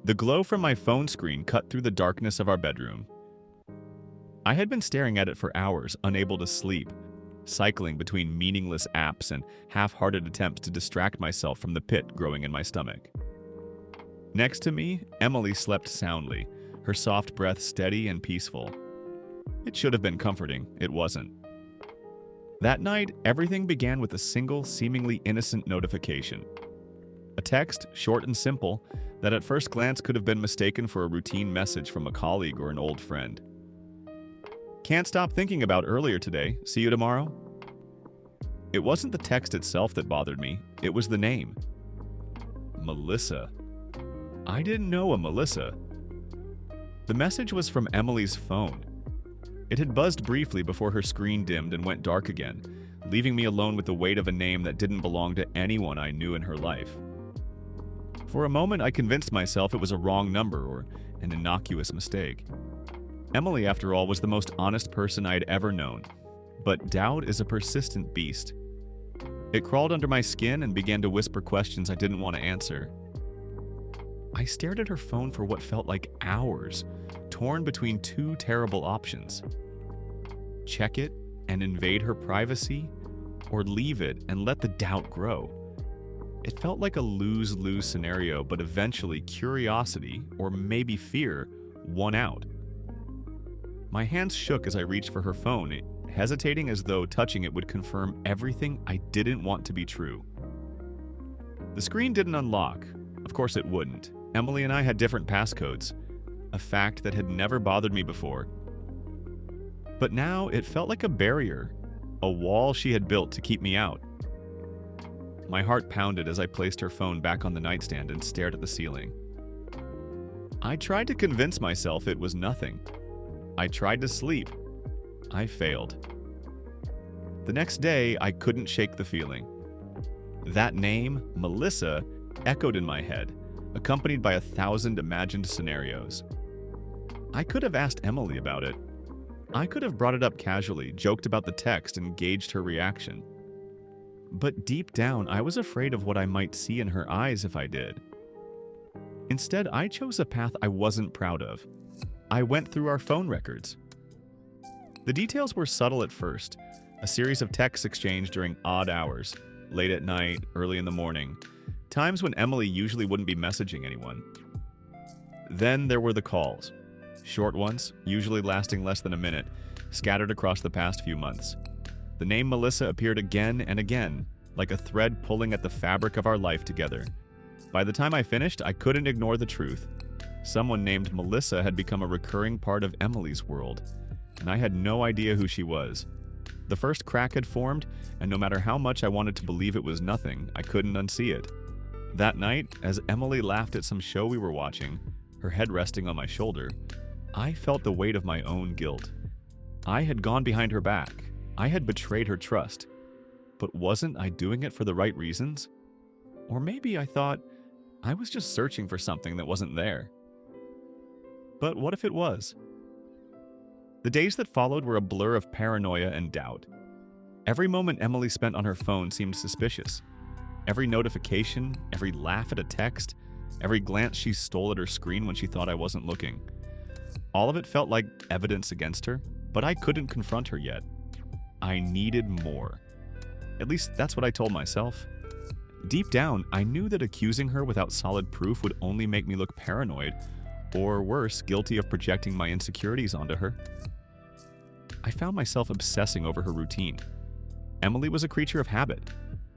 The glow from my phone screen cut through the darkness of our bedroom. I had been staring at it for hours, unable to sleep, cycling between meaningless apps and half-hearted attempts to distract myself from the pit growing in my stomach. Next to me, Emily slept soundly, her soft breath steady and peaceful. It should have been comforting, it wasn't. That night, everything began with a single, seemingly innocent notification. A text, short and simple, that at first glance could have been mistaken for a routine message from a colleague or an old friend. Can't stop thinking about earlier today, see you tomorrow? It wasn't the text itself that bothered me, it was the name. Melissa. I didn't know a Melissa. The message was from Emily's phone. It had buzzed briefly before her screen dimmed and went dark again, leaving me alone with the weight of a name that didn't belong to anyone I knew in her life. For a moment, I convinced myself it was a wrong number or an innocuous mistake. Emily, after all, was the most honest person I had ever known. But doubt is a persistent beast. It crawled under my skin and began to whisper questions I didn't want to answer. I stared at her phone for what felt like hours, torn between two terrible options. Check it and invade her privacy, or leave it and let the doubt grow. It felt like a lose-lose scenario, but eventually curiosity, or maybe fear, won out. My hands shook as I reached for her phone, hesitating as though touching it would confirm everything I didn't want to be true. The screen didn't unlock. Of course it wouldn't. Emily and I had different passcodes, a fact that had never bothered me before. But now it felt like a barrier, a wall she had built to keep me out. My heart pounded as I placed her phone back on the nightstand and stared at the ceiling. I tried to convince myself it was nothing. I tried to sleep. I failed. The next day, I couldn't shake the feeling. That name, Melissa, echoed in my head, accompanied by 1,000 imagined scenarios. I could have asked Emily about it. I could have brought it up casually, joked about the text, and gauged her reaction. But deep down, I was afraid of what I might see in her eyes if I did. Instead, I chose a path I wasn't proud of. I went through our phone records. The details were subtle at first, a series of texts exchanged during odd hours, late at night, early in the morning, times when Emily usually wouldn't be messaging anyone. Then there were the calls, short ones, usually lasting less than a minute, scattered across the past few months. The name Melissa appeared again and again, like a thread pulling at the fabric of our life together. By the time I finished, I couldn't ignore the truth. Someone named Melissa had become a recurring part of Emily's world, and I had no idea who she was. The first crack had formed, and no matter how much I wanted to believe it was nothing, I couldn't unsee it. That night, as Emily laughed at some show we were watching, her head resting on my shoulder, I felt the weight of my own guilt. I had gone behind her back. I had betrayed her trust. But wasn't I doing it for the right reasons? Or maybe I thought I was just searching for something that wasn't there. But what if it was? The days that followed were a blur of paranoia and doubt. Every moment Emily spent on her phone seemed suspicious. Every notification, every laugh at a text, every glance she stole at her screen when she thought I wasn't looking. All of it felt like evidence against her, but I couldn't confront her yet. I needed more. At least that's what I told myself. Deep down, I knew that accusing her without solid proof would only make me look paranoid, or worse, guilty of projecting my insecurities onto her. I found myself obsessing over her routine. Emily was a creature of habit.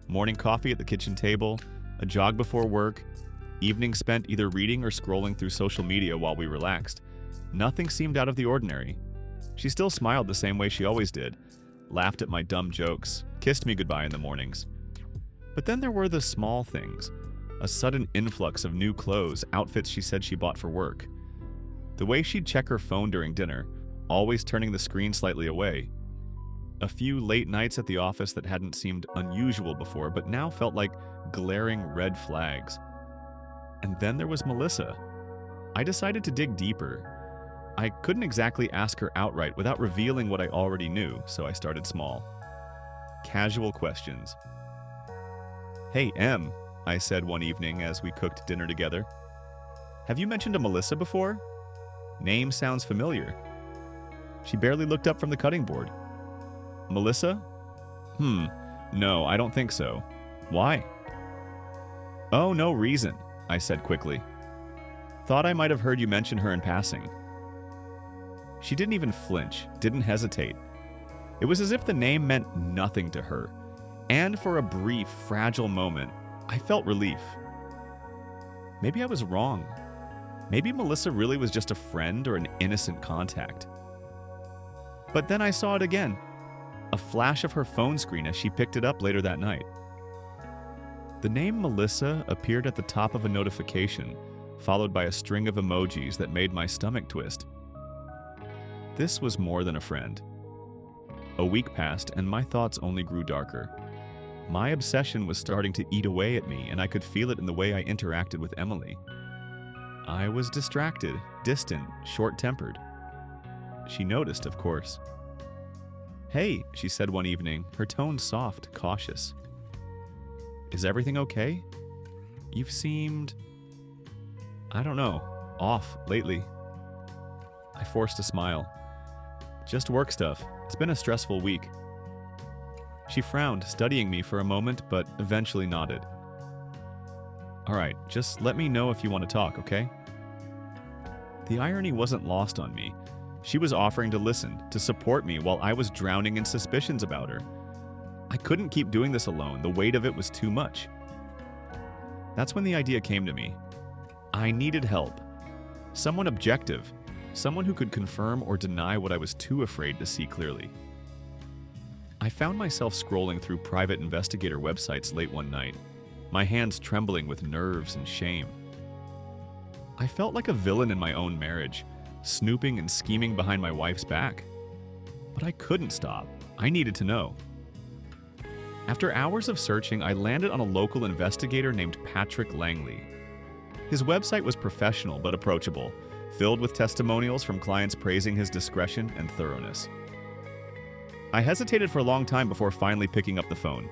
Morning coffee at the kitchen table, a jog before work, evenings spent either reading or scrolling through social media while we relaxed. Nothing seemed out of the ordinary. She still smiled the same way she always did, laughed at my dumb jokes, kissed me goodbye in the mornings. But then there were the small things. A sudden influx of new clothes, outfits she said she bought for work. The way she'd check her phone during dinner, always turning the screen slightly away. A few late nights at the office that hadn't seemed unusual before, but now felt like glaring red flags. And then there was Melissa. I decided to dig deeper. I couldn't exactly ask her outright without revealing what I already knew, so I started small. Casual questions. "Hey, Em," I said one evening as we cooked dinner together. Have you mentioned a Melissa before? Name sounds familiar. She barely looked up from the cutting board. Melissa? No, I don't think so. Why? Oh, no reason, I said quickly. Thought I might have heard you mention her in passing. She didn't even flinch, didn't hesitate. It was as if the name meant nothing to her. And for a brief, fragile moment, I felt relief. Maybe I was wrong. Maybe Melissa really was just a friend or an innocent contact. But then I saw it again. A flash of her phone screen as she picked it up later that night. The name Melissa appeared at the top of a notification, followed by a string of emojis that made my stomach twist. This was more than a friend. A week passed and my thoughts only grew darker. My obsession was starting to eat away at me, and I could feel it in the way I interacted with Emily. I was distracted, distant, short-tempered. She noticed, of course. Hey, she said one evening, her tone soft, cautious. Is everything okay? You've seemed, I don't know, off lately. I forced a smile. Just work stuff. It's been a stressful week. She frowned, studying me for a moment, but eventually nodded. All right, just let me know if you want to talk, okay? The irony wasn't lost on me. She was offering to listen, to support me while I was drowning in suspicions about her. I couldn't keep doing this alone. The weight of it was too much. That's when the idea came to me. I needed help. Someone objective. Someone who could confirm or deny what I was too afraid to see clearly. I found myself scrolling through private investigator websites late one night, my hands trembling with nerves and shame. I felt like a villain in my own marriage, snooping and scheming behind my wife's back. But I couldn't stop. I needed to know. After hours of searching, I landed on a local investigator named Patrick Langley. His website was professional but approachable, filled with testimonials from clients praising his discretion and thoroughness. I hesitated for a long time before finally picking up the phone.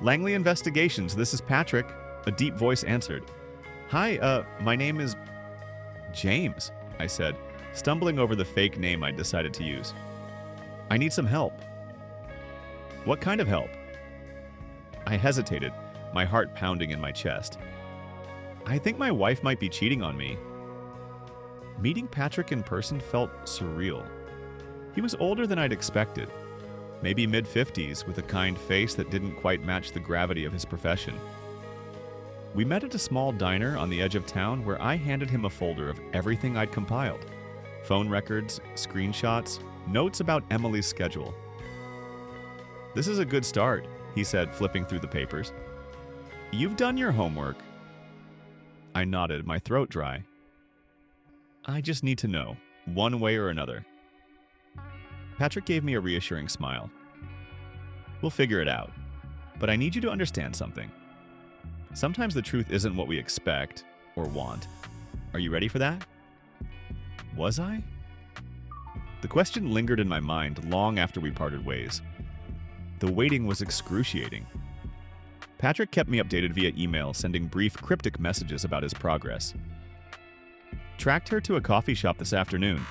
Langley Investigations, this is Patrick, a deep voice answered. Hi, my name is James, I said, stumbling over the fake name I'd decided to use. I need some help. What kind of help? I hesitated, my heart pounding in my chest. I think my wife might be cheating on me. Meeting Patrick in person felt surreal. He was older than I'd expected, maybe mid-50s with a kind face that didn't quite match the gravity of his profession. We met at a small diner on the edge of town where I handed him a folder of everything I'd compiled. Phone records, screenshots, notes about Emily's schedule. This is a good start, he said, flipping through the papers. You've done your homework. I nodded, my throat dry. I just need to know, one way or another. Patrick gave me a reassuring smile. We'll figure it out, but I need you to understand something. Sometimes the truth isn't what we expect or want. Are you ready for that? Was I? The question lingered in my mind long after we parted ways. The waiting was excruciating. Patrick kept me updated via email, sending brief, cryptic messages about his progress. Tracked her to a coffee shop this afternoon.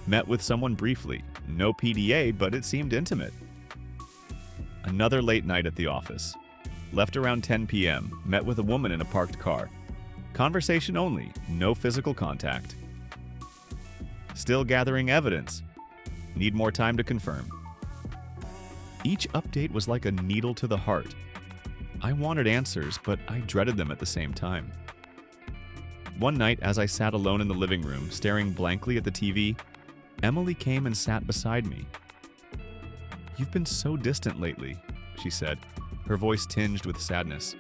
Met with someone briefly. No PDA, but it seemed intimate. Another late night at the office. Left around 10 p.m., met with a woman in a parked car. Conversation only, no physical contact. Still gathering evidence. Need more time to confirm. Each update was like a needle to the heart. I wanted answers, but I dreaded them at the same time. One night, as I sat alone in the living room, staring blankly at the TV, Emily came and sat beside me. You've been so distant lately, she said, her voice tinged with sadness.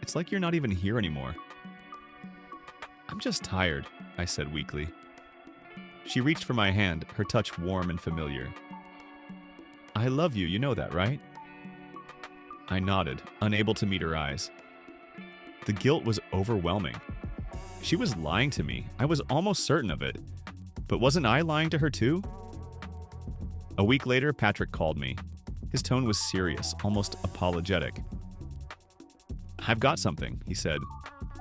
It's like you're not even here anymore. I'm just tired, I said weakly. She reached for my hand, her touch warm and familiar. I love you, you know that, right? I nodded, unable to meet her eyes. The guilt was overwhelming. She was lying to me. I was almost certain of it. But wasn't I lying to her too? A week later, Patrick called me. His tone was serious, almost apologetic. I've got something, he said.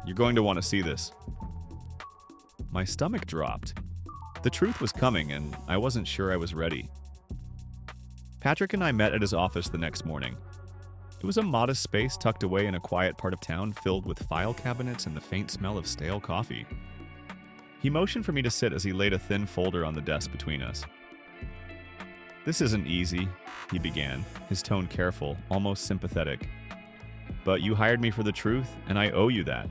You're going to want to see this. My stomach dropped. The truth was coming, and I wasn't sure I was ready. Patrick and I met at his office the next morning. It was a modest space tucked away in a quiet part of town filled with file cabinets and the faint smell of stale coffee. He motioned for me to sit as he laid a thin folder on the desk between us. "This isn't easy," he began, his tone careful, almost sympathetic. "But you hired me for the truth, and I owe you that."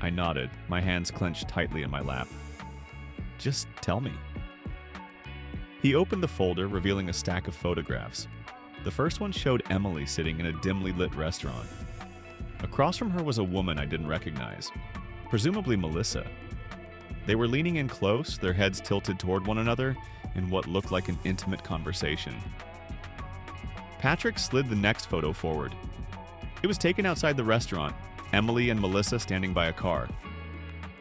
I nodded, my hands clenched tightly in my lap. "Just tell me." He opened the folder, revealing a stack of photographs. The first one showed Emily sitting in a dimly lit restaurant. Across from her was a woman I didn't recognize, presumably Melissa. They were leaning in close, their heads tilted toward one another in what looked like an intimate conversation. Patrick slid the next photo forward. It was taken outside the restaurant, Emily and Melissa standing by a car.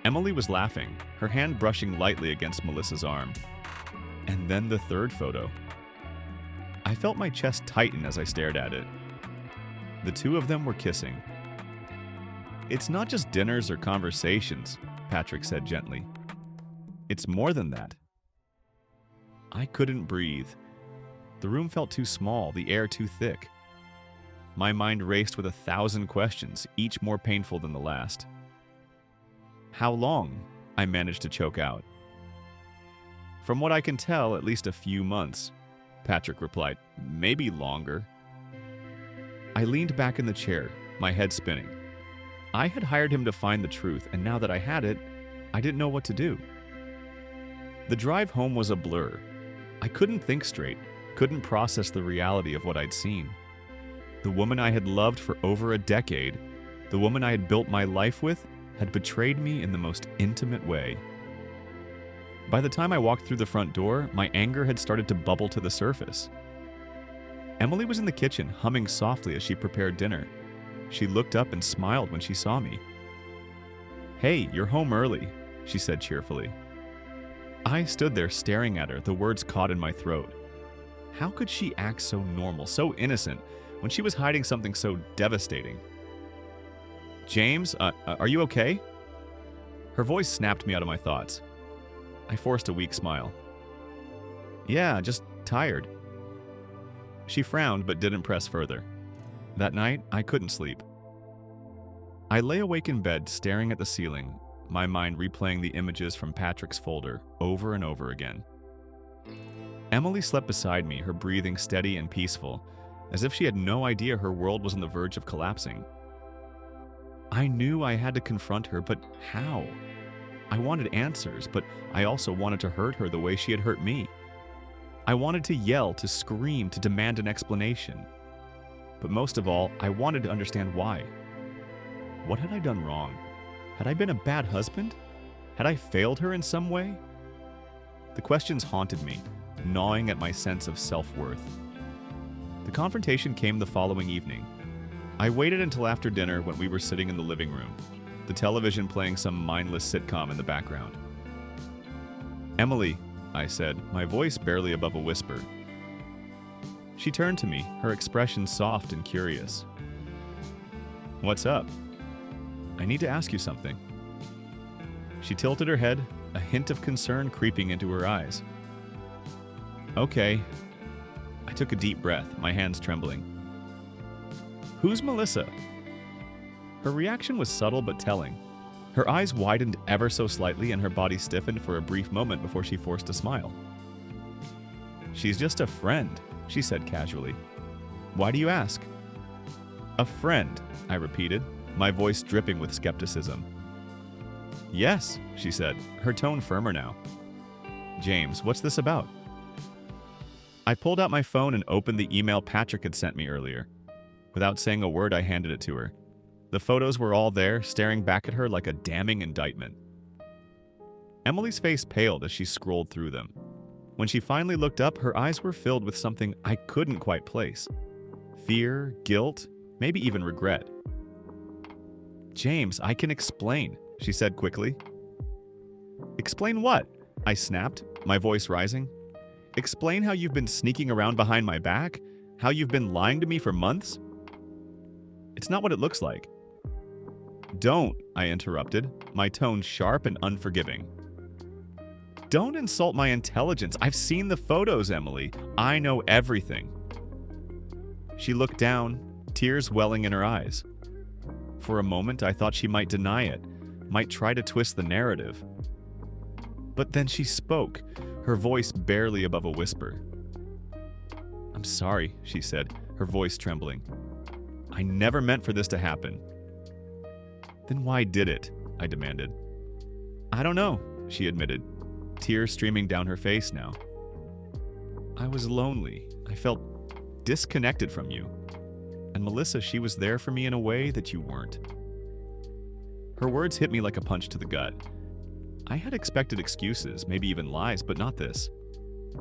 Emily was laughing, her hand brushing lightly against Melissa's arm. And then the third photo. I felt my chest tighten as I stared at it. The two of them were kissing. "It's not just dinners or conversations," Patrick said gently. "It's more than that." I couldn't breathe. The room felt too small, the air too thick. My mind raced with 1,000 questions, each more painful than the last. "How long?" I managed to choke out. "From what I can tell, at least a few months," Patrick replied. "Maybe longer." I leaned back in the chair, my head spinning. I had hired him to find the truth, and now that I had it, I didn't know what to do. The drive home was a blur. I couldn't think straight, couldn't process the reality of what I'd seen. The woman I had loved for over a decade, the woman I had built my life with, had betrayed me in the most intimate way. By the time I walked through the front door, my anger had started to bubble to the surface. Emily was in the kitchen, humming softly as she prepared dinner. She looked up and smiled when she saw me. "Hey, you're home early," she said cheerfully. I stood there staring at her, the words caught in my throat. How could she act so normal, so innocent, when she was hiding something so devastating? "James, are you okay?" Her voice snapped me out of my thoughts. I forced a weak smile. "Yeah, just tired." She frowned but didn't press further. That night, I couldn't sleep. I lay awake in bed, staring at the ceiling, my mind replaying the images from Patrick's folder over and over again. Emily slept beside me, her breathing steady and peaceful, as if she had no idea her world was on the verge of collapsing. I knew I had to confront her, but how? I wanted answers, but I also wanted to hurt her the way she had hurt me. I wanted to yell, to scream, to demand an explanation. But most of all, I wanted to understand why. What had I done wrong? Had I been a bad husband? Had I failed her in some way? The questions haunted me, gnawing at my sense of self-worth. The confrontation came the following evening. I waited until after dinner when we were sitting in the living room, the television playing some mindless sitcom in the background. "Emily," I said, my voice barely above a whisper. She turned to me, her expression soft and curious. "What's up?" "I need to ask you something." She tilted her head, a hint of concern creeping into her eyes. "Okay." I took a deep breath, my hands trembling. "Who's Melissa?" Her reaction was subtle but telling. Her eyes widened ever so slightly and her body stiffened for a brief moment before she forced a smile. "She's just a friend," she said casually. "Why do you ask?" "A friend," I repeated, my voice dripping with skepticism. "Yes," she said, her tone firmer now. "James, what's this about?" I pulled out my phone and opened the email Patrick had sent me earlier. Without saying a word, I handed it to her. The photos were all there, staring back at her like a damning indictment. Emily's face paled as she scrolled through them. When she finally looked up, her eyes were filled with something I couldn't quite place. Fear, guilt, maybe even regret. "James, I can explain," she said quickly. "Explain what?" I snapped, my voice rising. "Explain how you've been sneaking around behind my back? How you've been lying to me for months?" "It's not what it looks like." Don't, I interrupted, my tone sharp and unforgiving. Don't insult my intelligence. I've seen the photos, Emily. I know everything. She looked down, tears welling in her eyes. For a moment, I thought she might deny it, might try to twist the narrative. But then she spoke, her voice barely above a whisper. I'm sorry, she said, her voice trembling. I never meant for this to happen. Then why did it? I demanded. I don't know, she admitted, tears streaming down her face now. I was lonely. I felt disconnected from you. And Melissa, she was there for me in a way that you weren't. Her words hit me like a punch to the gut. I had expected excuses, maybe even lies, but not this.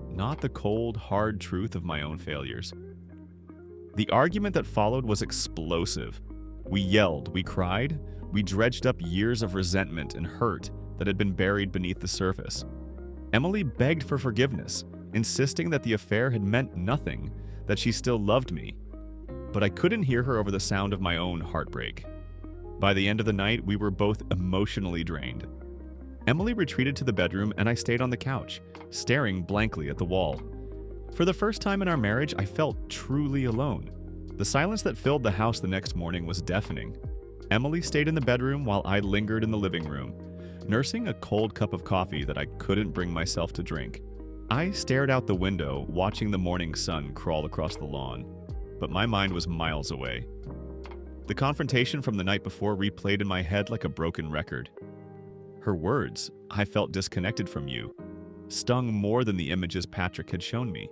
Not the cold, hard truth of my own failures. The argument that followed was explosive. We yelled, we cried, we dredged up years of resentment and hurt that had been buried beneath the surface. Emily begged for forgiveness, insisting that the affair had meant nothing, that she still loved me. But I couldn't hear her over the sound of my own heartbreak. By the end of the night, we were both emotionally drained. Emily retreated to the bedroom and I stayed on the couch, staring blankly at the wall. For the first time in our marriage, I felt truly alone. The silence that filled the house the next morning was deafening. Emily stayed in the bedroom while I lingered in the living room, nursing a cold cup of coffee that I couldn't bring myself to drink. I stared out the window, watching the morning sun crawl across the lawn, but my mind was miles away. The confrontation from the night before replayed in my head like a broken record. Her words, I felt disconnected from you, stung more than the images Patrick had shown me.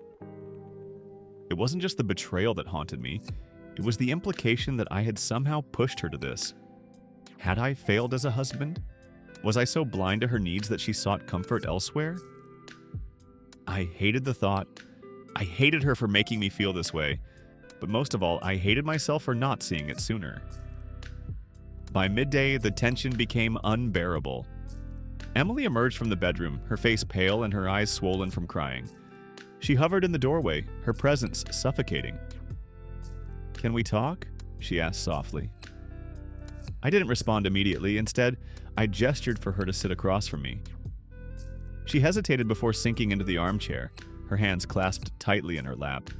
It wasn't just the betrayal that haunted me, it was the implication that I had somehow pushed her to this. Had I failed as a husband? Was I so blind to her needs that she sought comfort elsewhere? I hated the thought. I hated her for making me feel this way, but most of all, I hated myself for not seeing it sooner. By midday, the tension became unbearable. Emily emerged from the bedroom, her face pale and her eyes swollen from crying. She hovered in the doorway, her presence suffocating. Can we talk? She asked softly. I didn't respond immediately. Instead, I gestured for her to sit across from me. She hesitated before sinking into the armchair, her hands clasped tightly in her lap.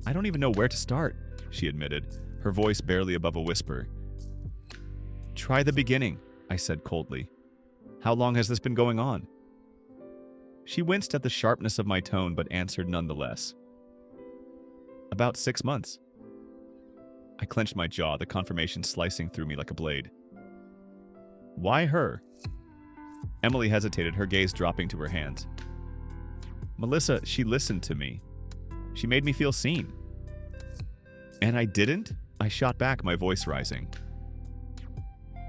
I don't even know where to start, she admitted, her voice barely above a whisper. Try the beginning, I said coldly. How long has this been going on? She winced at the sharpness of my tone, but answered nonetheless. About 6 months. I clenched my jaw, the confirmation slicing through me like a blade. Why her? Emily hesitated, her gaze dropping to her hands. Melissa, she listened to me. She made me feel seen. And I didn't? I shot back, my voice rising.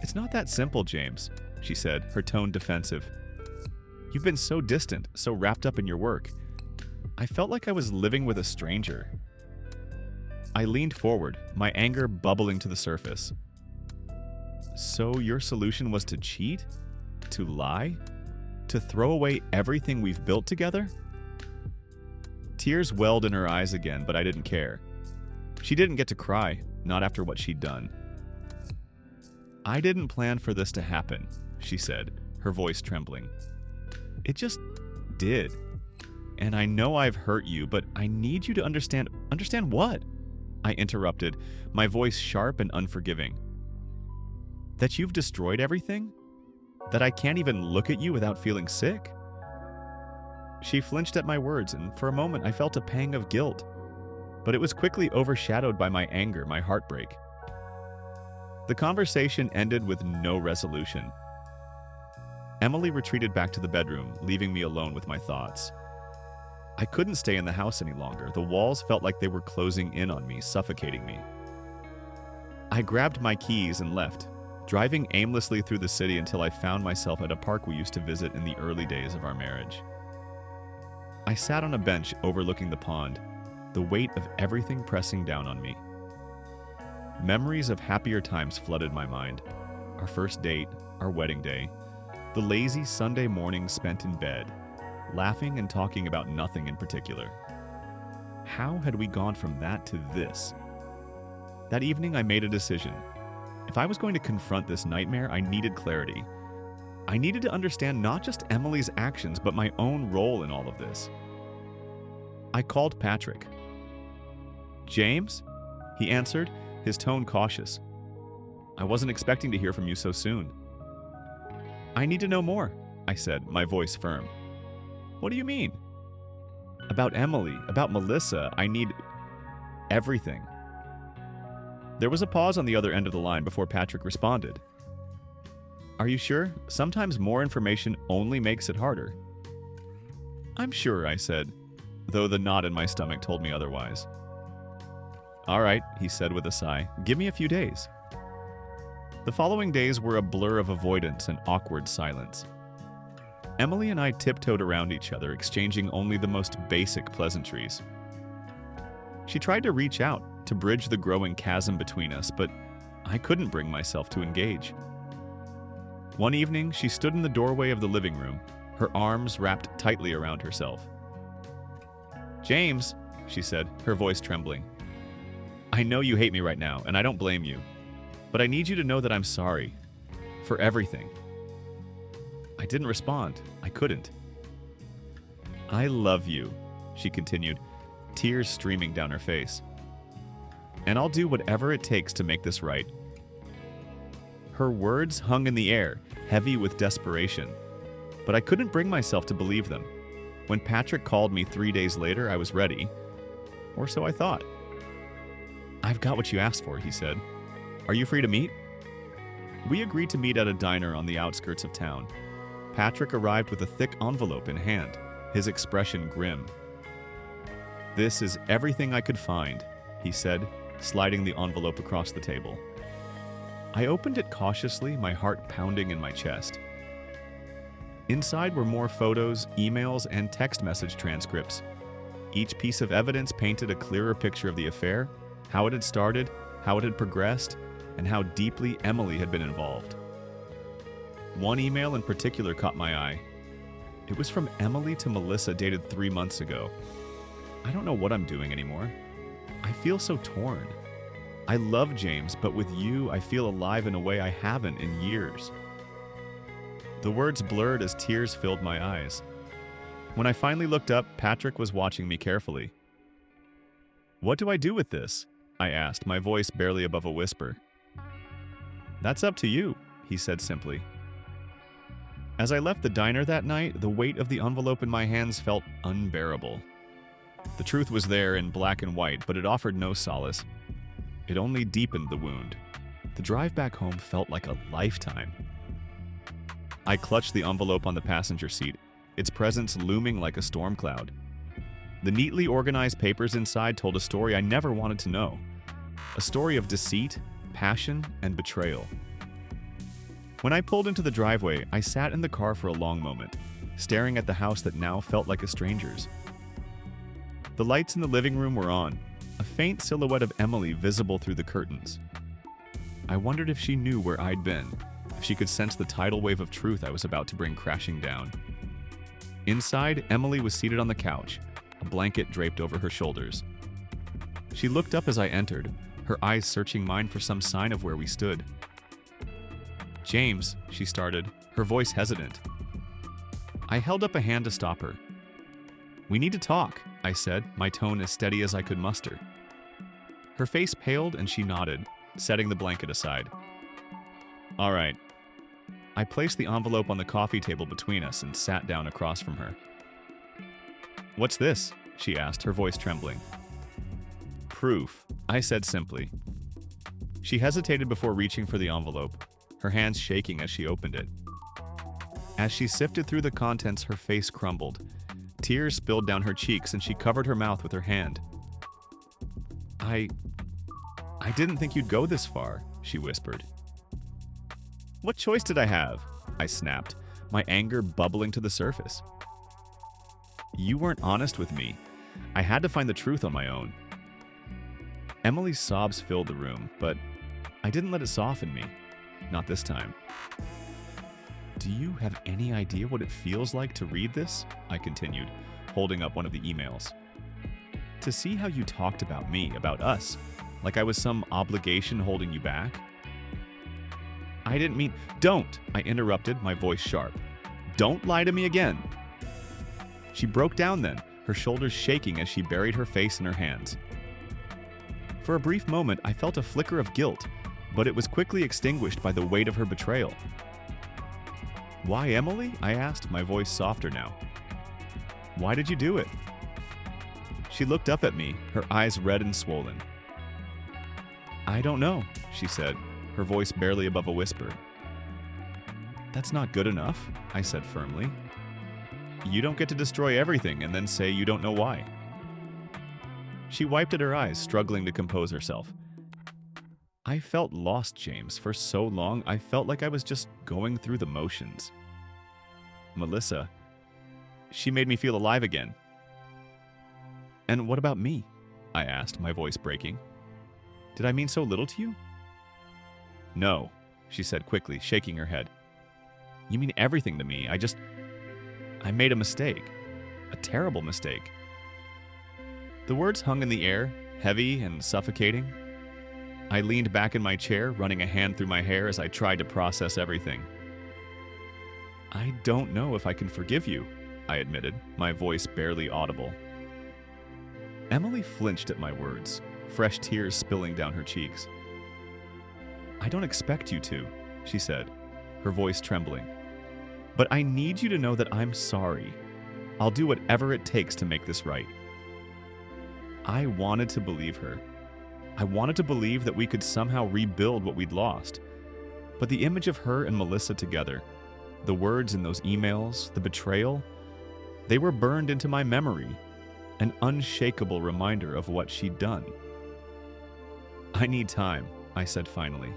It's not that simple, James, she said, her tone defensive. You've been so distant, so wrapped up in your work. I felt like I was living with a stranger. I leaned forward, my anger bubbling to the surface. So your solution was to cheat? To lie? To throw away everything we've built together? Tears welled in her eyes again, but I didn't care. She didn't get to cry, not after what she'd done. I didn't plan for this to happen, she said, her voice trembling. It just did. And I know I've hurt you, but I need you to understand. Understand what? I interrupted, my voice sharp and unforgiving. That you've destroyed everything? That I can't even look at you without feeling sick? She flinched at my words, and for a moment I felt a pang of guilt. But it was quickly overshadowed by my anger, my heartbreak. The conversation ended with no resolution. Emily retreated back to the bedroom, leaving me alone with my thoughts. I couldn't stay in the house any longer. The walls felt like they were closing in on me, suffocating me. I grabbed my keys and left, driving aimlessly through the city until I found myself at a park we used to visit in the early days of our marriage. I sat on a bench overlooking the pond, the weight of everything pressing down on me. Memories of happier times flooded my mind. Our first date, our wedding day, the lazy Sunday mornings spent in bed, laughing and talking about nothing in particular. How had we gone from that to this? That evening I made a decision. If I was going to confront this nightmare, I needed clarity. I needed to understand not just Emily's actions, but my own role in all of this. I called Patrick. "James?" he answered, his tone cautious. "I wasn't expecting to hear from you so soon." "I need to know more," I said, my voice firm. "What do you mean?" "About Emily, about Melissa, I need everything." There was a pause on the other end of the line before Patrick responded. "Are you sure? Sometimes more information only makes it harder." "I'm sure," I said, though the knot in my stomach told me otherwise. "All right," he said with a sigh. "Give me a few days." The following days were a blur of avoidance and awkward silence. Emily and I tiptoed around each other, exchanging only the most basic pleasantries. She tried to reach out, to bridge the growing chasm between us, but I couldn't bring myself to engage. One evening, she stood in the doorway of the living room, her arms wrapped tightly around herself. "James," she said, her voice trembling. "I know you hate me right now, and I don't blame you. But I need you to know that I'm sorry. For everything." I didn't respond. I couldn't. "I love you," she continued, tears streaming down her face. "And I'll do whatever it takes to make this right." Her words hung in the air, heavy with desperation. But I couldn't bring myself to believe them. When Patrick called me 3 days later, I was ready. Or so I thought. "I've got what you asked for," he said. "Are you free to meet?" We agreed to meet at a diner on the outskirts of town. Patrick arrived with a thick envelope in hand, his expression grim. "This is everything I could find," he said, sliding the envelope across the table. I opened it cautiously, my heart pounding in my chest. Inside were more photos, emails, and text message transcripts. Each piece of evidence painted a clearer picture of the affair, how it had started, how it had progressed, and how deeply Emily had been involved. One email in particular caught my eye. It was from Emily to Melissa, dated 3 months ago. "I don't know what I'm doing anymore. I feel so torn. I love James, but with you, I feel alive in a way I haven't in years." The words blurred as tears filled my eyes. When I finally looked up, Patrick was watching me carefully. "What do I do with this?" I asked, my voice barely above a whisper. "That's up to you," he said simply. As I left the diner that night, the weight of the envelope in my hands felt unbearable. The truth was there in black and white, but it offered no solace. It only deepened the wound. The drive back home felt like a lifetime. I clutched the envelope on the passenger seat, its presence looming like a storm cloud. The neatly organized papers inside told a story I never wanted to know. A story of deceit, passion, and betrayal. When I pulled into the driveway, I sat in the car for a long moment, staring at the house that now felt like a stranger's. The lights in the living room were on, a faint silhouette of Emily visible through the curtains. I wondered if she knew where I'd been, if she could sense the tidal wave of truth I was about to bring crashing down. Inside, Emily was seated on the couch, a blanket draped over her shoulders. She looked up as I entered, her eyes searching mine for some sign of where we stood. "James," she started, her voice hesitant. I held up a hand to stop her. "We need to talk," I said, my tone as steady as I could muster. Her face paled and she nodded, setting the blanket aside. "All right." I placed the envelope on the coffee table between us and sat down across from her. "What's this?" she asked, her voice trembling. "Proof," I said simply. She hesitated before reaching for the envelope, her hands shaking as she opened it. As she sifted through the contents, her face crumbled. Tears spilled down her cheeks and she covered her mouth with her hand. I didn't think you'd go this far," she whispered. "What choice did I have?" I snapped, my anger bubbling to the surface. "You weren't honest with me. I had to find the truth on my own." Emily's sobs filled the room, but I didn't let it soften me. Not this time. "Do you have any idea what it feels like to read this?" I continued, holding up one of the emails. "To see how you talked about me, about us, like I was some obligation holding you back. I didn't mean— Don't! I interrupted, my voice sharp. Don't lie to me again. She broke down then, her shoulders shaking as she buried her face in her hands. For a brief moment, I felt a flicker of guilt, but it was quickly extinguished by the weight of her betrayal. Why, Emily? I asked, my voice softer now. Why did you do it? She looked up at me, her eyes red and swollen. I don't know, she said, her voice barely above a whisper. That's not good enough, I said firmly. You don't get to destroy everything and then say you don't know why. She wiped at her eyes, struggling to compose herself. I felt lost, James. For so long, I felt like I was just going through the motions. Melissa, she made me feel alive again. And what about me? I asked, my voice breaking. Did I mean so little to you? No, she said quickly, shaking her head. You mean everything to me. I made a mistake. A terrible mistake. The words hung in the air, heavy and suffocating. I leaned back in my chair, running a hand through my hair as I tried to process everything. I don't know if I can forgive you, I admitted, my voice barely audible. Emily flinched at my words, fresh tears spilling down her cheeks. I don't expect you to, she said, her voice trembling. But I need you to know that I'm sorry. I'll do whatever it takes to make this right. I wanted to believe her. I wanted to believe that we could somehow rebuild what we'd lost. But the image of her and Melissa together, the words in those emails, the betrayal, they were burned into my memory, an unshakable reminder of what she'd done. I need time, I said finally.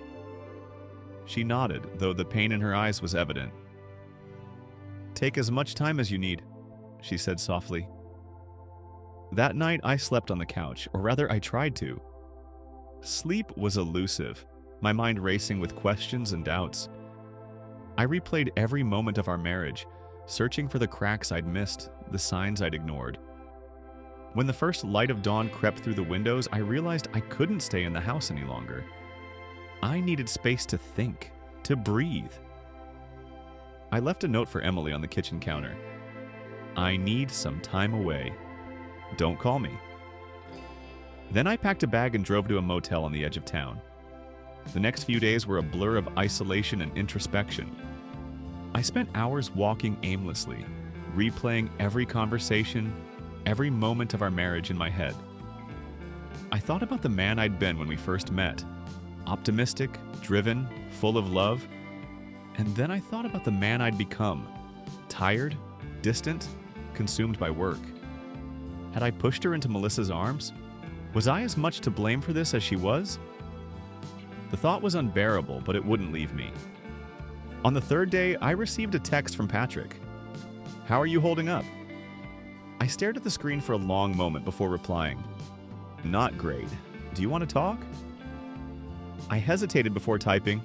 She nodded, though the pain in her eyes was evident. Take as much time as you need, she said softly. That night I slept on the couch, or rather I tried to. Sleep was elusive, my mind racing with questions and doubts. I replayed every moment of our marriage, searching for the cracks I'd missed, the signs I'd ignored. When the first light of dawn crept through the windows, I realized I couldn't stay in the house any longer. I needed space to think, to breathe. I left a note for Emily on the kitchen counter. I need some time away. Don't call me. Then I packed a bag and drove to a motel on the edge of town. The next few days were a blur of isolation and introspection. I spent hours walking aimlessly, replaying every conversation, every moment of our marriage in my head. I thought about the man I'd been when we first met, optimistic, driven, full of love. And then I thought about the man I'd become, tired, distant, consumed by work. Had I pushed her into Melissa's arms? Was I as much to blame for this as she was? The thought was unbearable, but it wouldn't leave me. On the third day, I received a text from Patrick. How are you holding up? I stared at the screen for a long moment before replying. Not great. Do you want to talk? I hesitated before typing,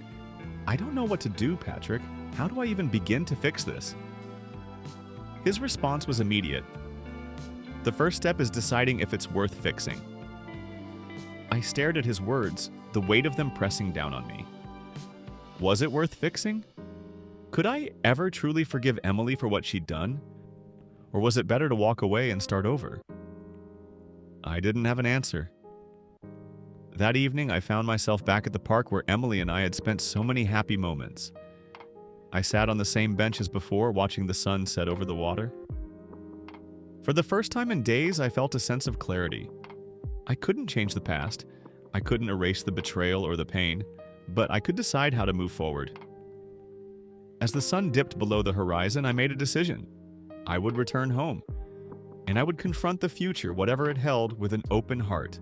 I don't know what to do, Patrick. How do I even begin to fix this? His response was immediate. The first step is deciding if it's worth fixing. I stared at his words, the weight of them pressing down on me. Was it worth fixing? Could I ever truly forgive Emily for what she'd done? Or was it better to walk away and start over? I didn't have an answer. That evening, I found myself back at the park where Emily and I had spent so many happy moments. I sat on the same bench as before, watching the sun set over the water. For the first time in days, I felt a sense of clarity. I couldn't change the past. I couldn't erase the betrayal or the pain, but I could decide how to move forward. As the sun dipped below the horizon, I made a decision. I would return home, and I would confront the future, whatever it held, with an open heart.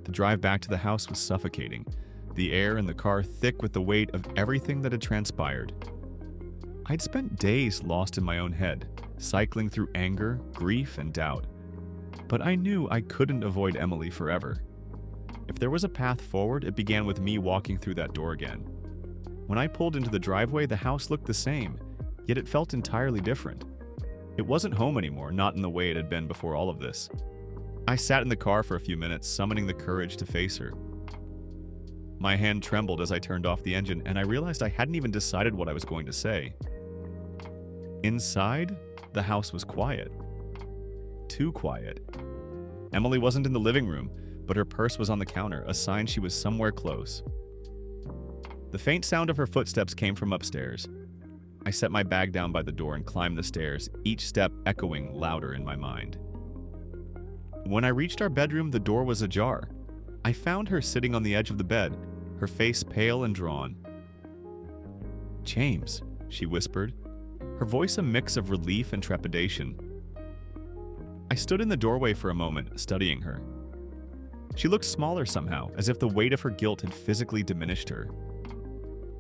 The drive back to the house was suffocating, the air in the car thick with the weight of everything that had transpired. I'd spent days lost in my own head, cycling through anger, grief, and doubt. But I knew I couldn't avoid Emily forever. If there was a path forward, it began with me walking through that door again. When I pulled into the driveway, the house looked the same, yet it felt entirely different. It wasn't home anymore, not in the way it had been before all of this. I sat in the car for a few minutes, summoning the courage to face her. My hand trembled as I turned off the engine, and I realized I hadn't even decided what I was going to say. Inside, the house was quiet. Too quiet. Emily wasn't in the living room, but her purse was on the counter, a sign she was somewhere close. The faint sound of her footsteps came from upstairs. I set my bag down by the door and climbed the stairs, each step echoing louder in my mind. When I reached our bedroom, the door was ajar. I found her sitting on the edge of the bed, her face pale and drawn. "James," she whispered, her voice a mix of relief and trepidation. I stood in the doorway for a moment, studying her. She looked smaller somehow, as if the weight of her guilt had physically diminished her.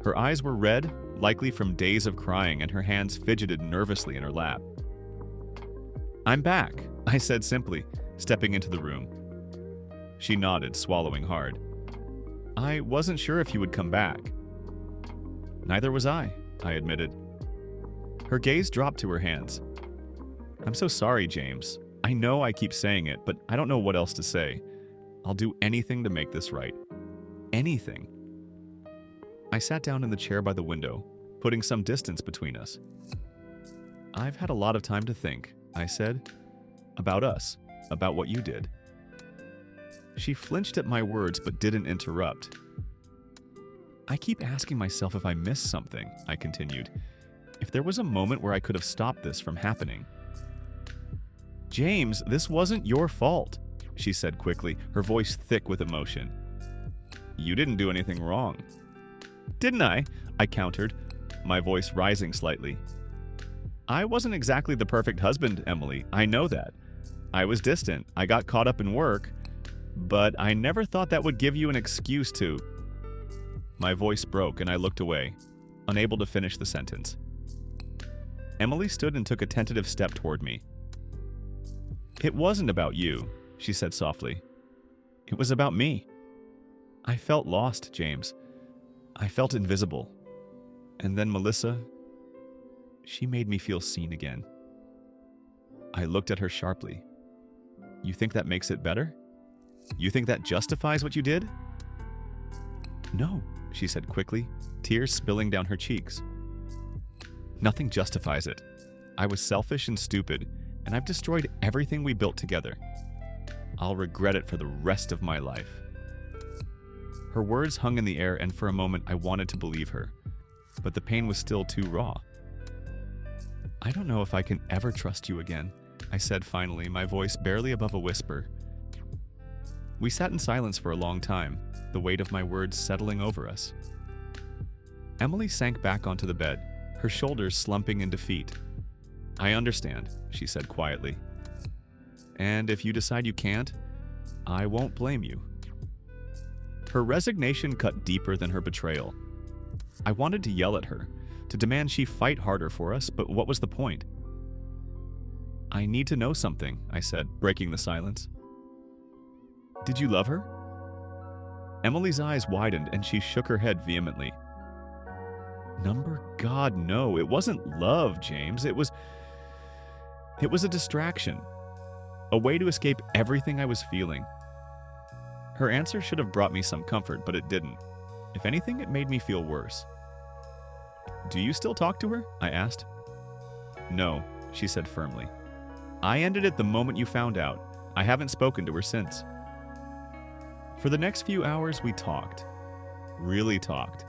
Her eyes were red, likely from days of crying, and her hands fidgeted nervously in her lap. "I'm back," I said simply, stepping into the room. She nodded, swallowing hard. "I wasn't sure if you would come back." "Neither was I admitted. Her gaze dropped to her hands. "I'm so sorry, James. I know I keep saying it, but I don't know what else to say. I'll do anything to make this right. Anything." I sat down in the chair by the window, putting some distance between us. "I've had a lot of time to think," I said. "About us, about what you did." She flinched at my words but didn't interrupt. "I keep asking myself if I missed something," I continued. "If there was a moment where I could have stopped this from happening." "James, this wasn't your fault," she said quickly, her voice thick with emotion. "You didn't do anything wrong." "Didn't I?" I countered, my voice rising slightly. "I wasn't exactly the perfect husband, Emily. I know that. I was distant. I got caught up in work. But I never thought that would give you an excuse to—" My voice broke and I looked away, unable to finish the sentence. Emily stood and took a tentative step toward me. "It wasn't about you," she said softly. "It was about me. I felt lost, James. I felt invisible. And then Melissa, she made me feel seen again." I looked at her sharply. "You think that makes it better? You think that justifies what you did?" "No," she said quickly, tears spilling down her cheeks. "Nothing justifies it. I was selfish and stupid, and I've destroyed everything we built together. I'll regret it for the rest of my life." Her words hung in the air, and for a moment I wanted to believe her, but the pain was still too raw. "I don't know if I can ever trust you again," I said finally, my voice barely above a whisper. We sat in silence for a long time, the weight of my words settling over us. Emily sank back onto the bed, her shoulders slumping in defeat. "I understand," she said quietly. "And if you decide you can't, I won't blame you." Her resignation cut deeper than her betrayal. I wanted to yell at her, to demand she fight harder for us, but what was the point? "I need to know something," I said, breaking the silence. "Did you love her?" Emily's eyes widened and she shook her head vehemently. "Number God, no. It wasn't love, James. It was a distraction. A way to escape everything I was feeling." Her answer should have brought me some comfort, but it didn't. If anything, it made me feel worse. "Do you still talk to her?" I asked. "No," she said firmly. "I ended it the moment you found out. I haven't spoken to her since." For the next few hours, we talked. Really talked.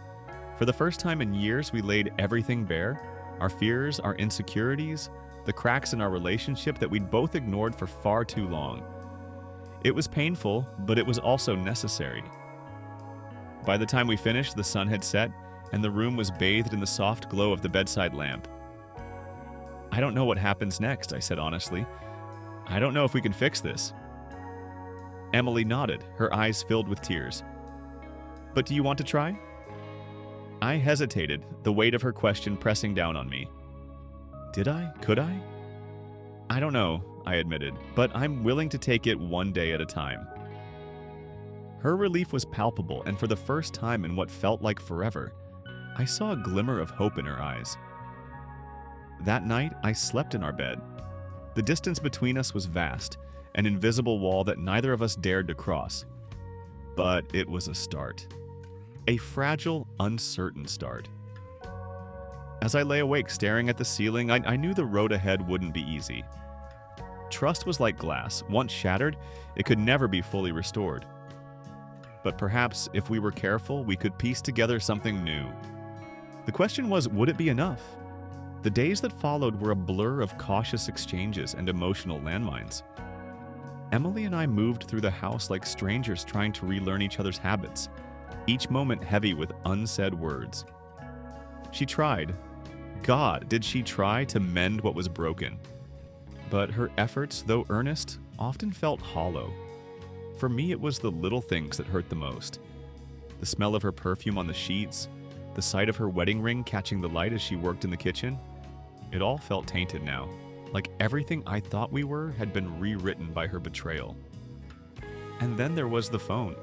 For the first time in years, we laid everything bare. Our fears, our insecurities, the cracks in our relationship that we'd both ignored for far too long. It was painful, but it was also necessary. By the time we finished, the sun had set, and the room was bathed in the soft glow of the bedside lamp. "I don't know what happens next," I said honestly. "I don't know if we can fix this." Emily nodded, her eyes filled with tears. "But do you want to try?" I hesitated, the weight of her question pressing down on me. Did I? Could I? "I don't know," I admitted, "but I'm willing to take it one day at a time." Her relief was palpable, and for the first time in what felt like forever, I saw a glimmer of hope in her eyes. That night, I slept in our bed. The distance between us was vast, an invisible wall that neither of us dared to cross. But it was a start. A fragile, uncertain start. As I lay awake staring at the ceiling, I knew the road ahead wouldn't be easy. Trust was like glass. Once shattered, it could never be fully restored. But perhaps, if we were careful, we could piece together something new. The question was, would it be enough? The days that followed were a blur of cautious exchanges and emotional landmines. Emily and I moved through the house like strangers trying to relearn each other's habits, each moment heavy with unsaid words. She tried. God, did she try to mend what was broken? But her efforts, though earnest, often felt hollow. For me, it was the little things that hurt the most. The smell of her perfume on the sheets, the sight of her wedding ring catching the light as she worked in the kitchen. It all felt tainted now, like everything I thought we were had been rewritten by her betrayal. And then there was the phone.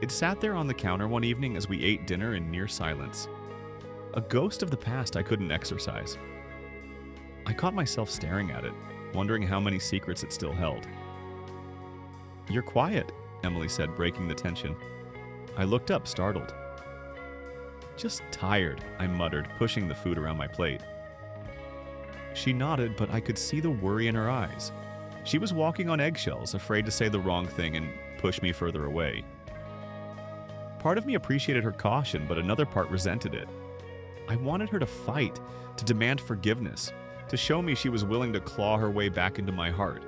It sat there on the counter one evening as we ate dinner in near silence. A ghost of the past I couldn't exorcise. I caught myself staring at it, wondering how many secrets it still held. "You're quiet," Emily said, breaking the tension. I looked up, startled. "Just tired," I muttered, pushing the food around my plate. She nodded, but I could see the worry in her eyes. She was walking on eggshells, afraid to say the wrong thing and push me further away. Part of me appreciated her caution, but another part resented it. I wanted her to fight, to demand forgiveness, to show me she was willing to claw her way back into my heart.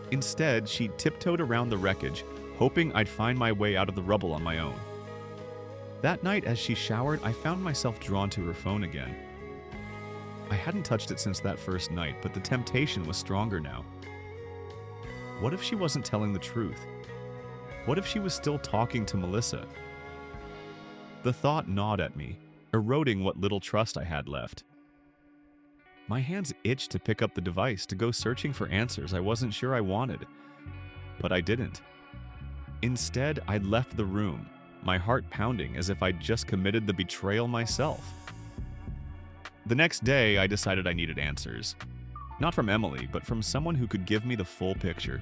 Instead, she tiptoed around the wreckage, hoping I'd find my way out of the rubble on my own. That night, as she showered, I found myself drawn to her phone again. I hadn't touched it since that first night, but the temptation was stronger now. What if she wasn't telling the truth? What if she was still talking to Melissa? The thought gnawed at me, eroding what little trust I had left. My hands itched to pick up the device, to go searching for answers I wasn't sure I wanted. But I didn't. Instead, I left the room, my heart pounding as if I'd just committed the betrayal myself. The next day, I decided I needed answers. Not from Emily, but from someone who could give me the full picture.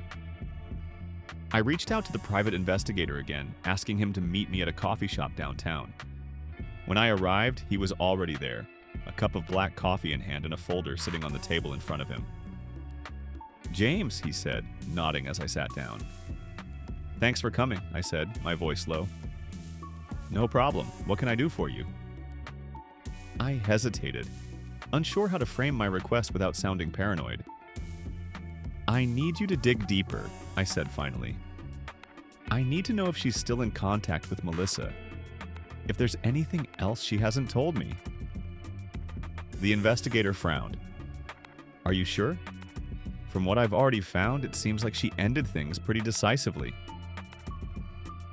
I reached out to the private investigator again, asking him to meet me at a coffee shop downtown. When I arrived, he was already there, a cup of black coffee in hand and a folder sitting on the table in front of him. "James," he said, nodding as I sat down. "Thanks for coming," I said, my voice low. "No problem. What can I do for you?" I hesitated, unsure how to frame my request without sounding paranoid. "I need you to dig deeper," I said finally. "I need to know if she's still in contact with Melissa. If there's anything else she hasn't told me." The investigator frowned. "Are you sure? From what I've already found, it seems like she ended things pretty decisively."